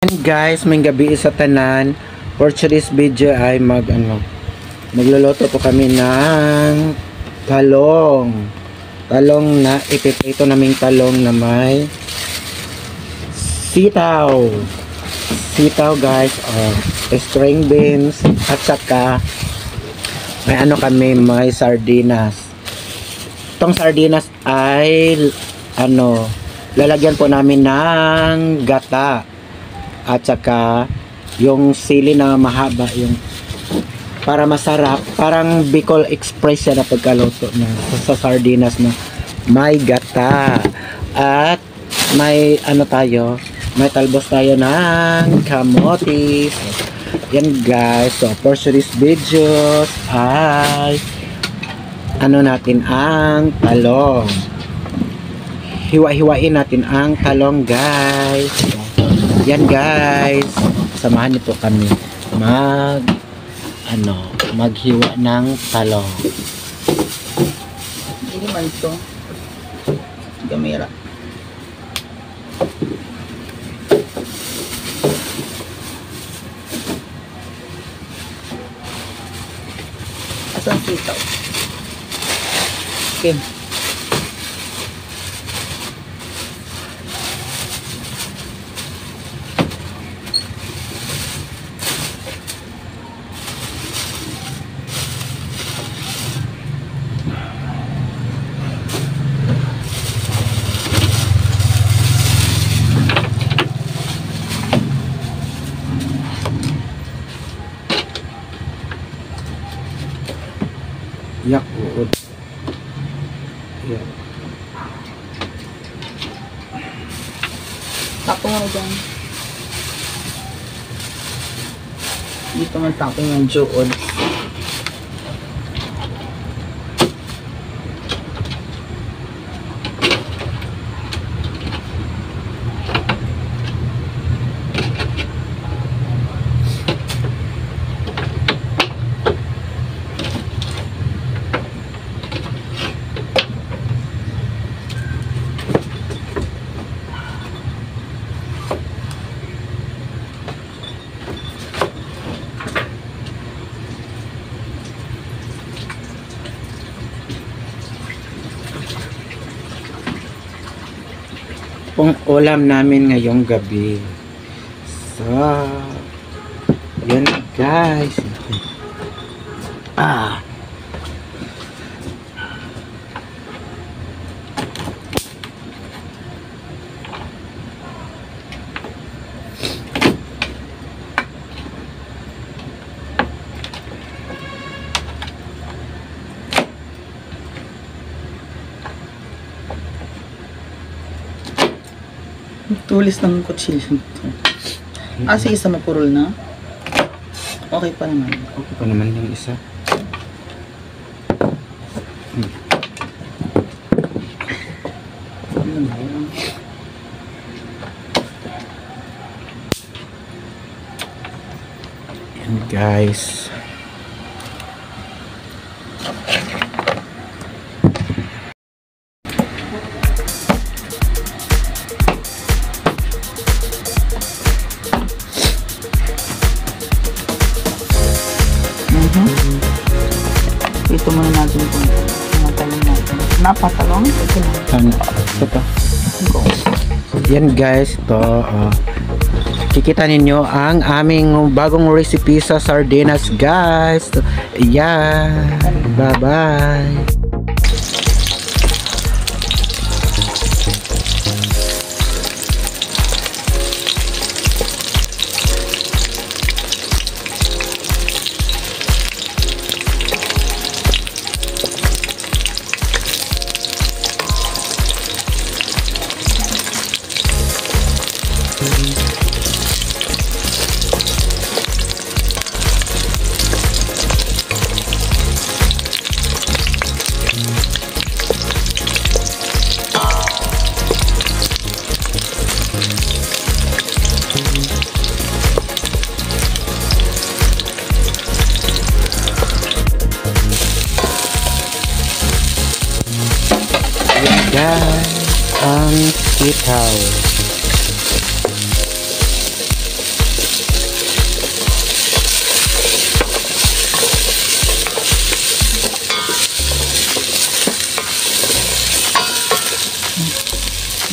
And guys, may gabi sa tanan. For today's video ay magluluto po kami ng talong. Talong na ipiprito naming talong na may sitaw. Sitaw guys, string beans at saka may sardinas. Itong sardinas ay lalagyan po namin ng gata. At saka yung sili na mahaba, yung para masarap, parang Bicol Express yan na pagkaluto na sa sardinas na may gata. At may may talbos tayo ng kamote. Yan guys, so for today's videos ay natin ang talong. Hiwa-hiwain natin ang talong guys. Yan guys, samahan niyo po kami maghiwa ng talong. Hindi man ito gamera. Asan sitaw? Okay. Yak uod. Yak. Tapong mo dyan. Dito man tapong yung juod. Pong ulam namin ngayong gabi. So, yan guys. Tulis ng kutsilyo ito. Sige, isa mapurol na. Okay pa naman. Okay pa naman yung isa. Yan guys. Ito muna natin kung natalong natin. Napatalong? Ito lang. Ito. Yan guys, ito. Kikita ninyo ang aming bagong recipe sa sardinas guys. Yan. Bye-bye. Guys, ang sitaw.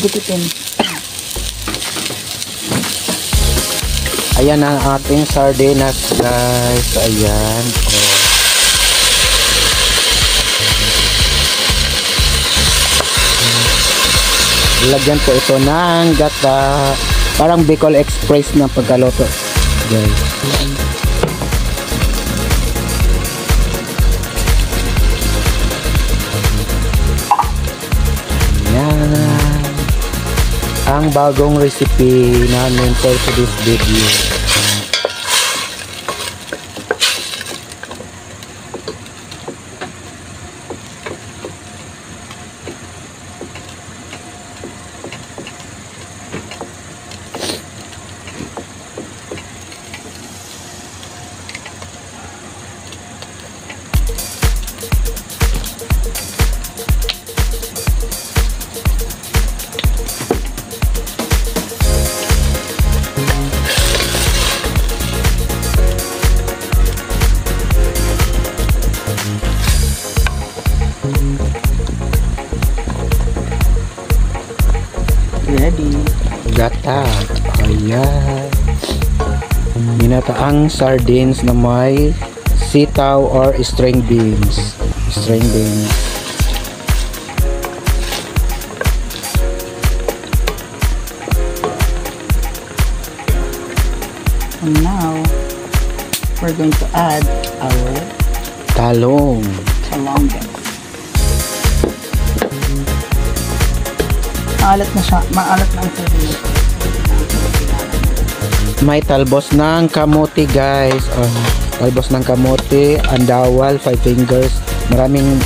Gupitin. Ayan ang ating sardinas, guys. Ayan. Oh. Lagyan po ito ng gata. Parang Bicol Express na pagkaluto, guys. Ayan. Ang bagong recipe namin for today's video. Ready. Gata. Ayan. Ginataang sardines na may sitaw or string beans. String beans. And now, we're going to add our Talong. salongan. Maalat na siya. Maalat na ang sardinas. May talbos ng kamote, guys. Talbos ng kamote, andawal, 5 fingers. Maraming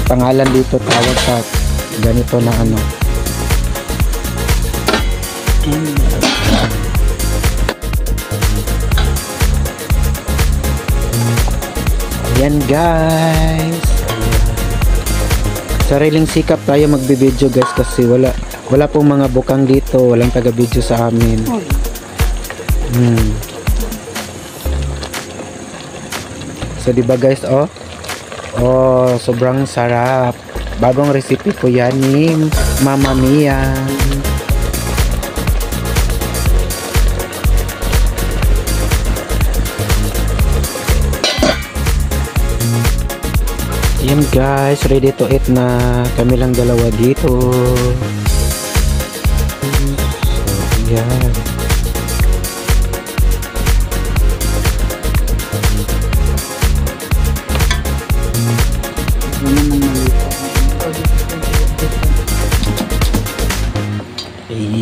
pangalan dito tawag sa ganito na ano. Ayan, guys. Sariling sikap tayo magbibideo, guys, kasi wala pong mga bukang dito, walang taga-video sa amin. So, diba, guys, sobrang sarap. Bagong recipe po yan ni Mama Mia. Yan, guys, ready to eat na kami lang dalawa dito. So, yan.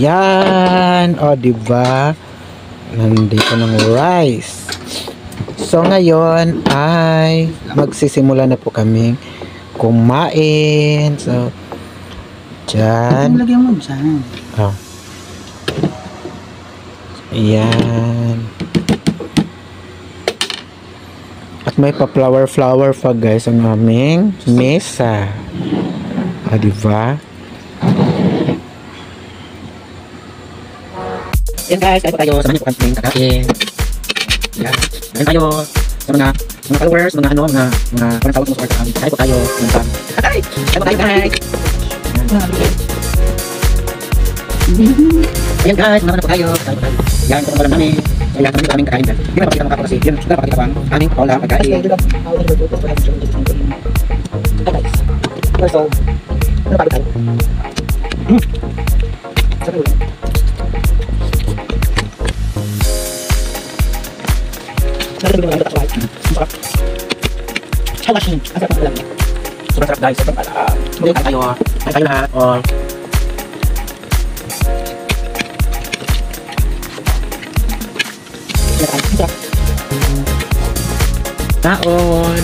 Yan, diba? Nandito ng rice. So ngayon ay magsisimula na po kaming kumain. So dyan. Lagyan mo dyan. Ayan. At may pa-flower pa, guys, ang aming mesa. Diba? Yan, guys, kain po tayo. Samahan niyo po kaming kakain. Yan. Kain tayo sa mga followers, mga parang tawag mo sa kami. Kain po tayo. Kain po tayo, guys. Ayan, guys, mga po tayo. Kain po tayo. Yan, kung walang namin. So, yan, kami kaming kakain, guys. Hindi na pakita mga kasi yun, napakita pang aming paulang pagkain. So, ano pa tayo? Sarap ulit. Sobrang sarap, guys. Sobrang alam. Kain tayo. Kain tayo lahat. Taon.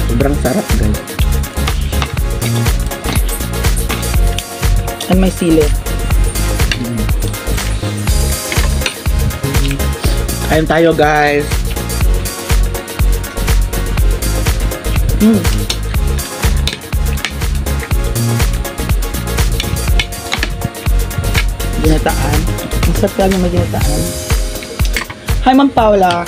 Sobrang sarap, guys. And may sili. Kain tayo, guys. Ginataan. Ang sarap lang yung maginataan. Hi, Ma'am Paula.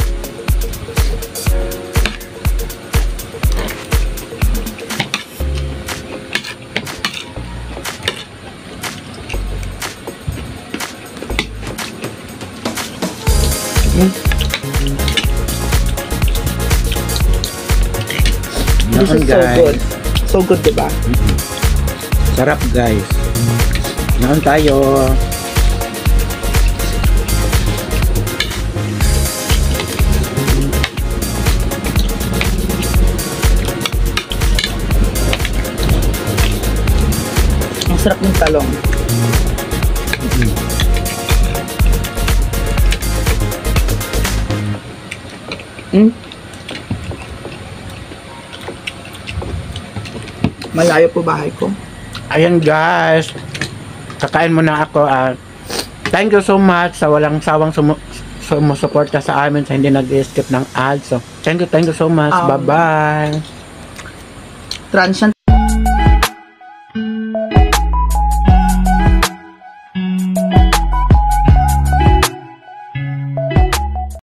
This Noon, is so good. So good, diba? Sarap guys. Noon tayo. Ang sarap ng talong. Malayo po bahay ko. Ayan guys. Kakain muna ako. Thank you so much sa walang sawang sumusuporta sa amin sa hindi nag-skip ng ads. So, thank you so much. Bye-bye. Transient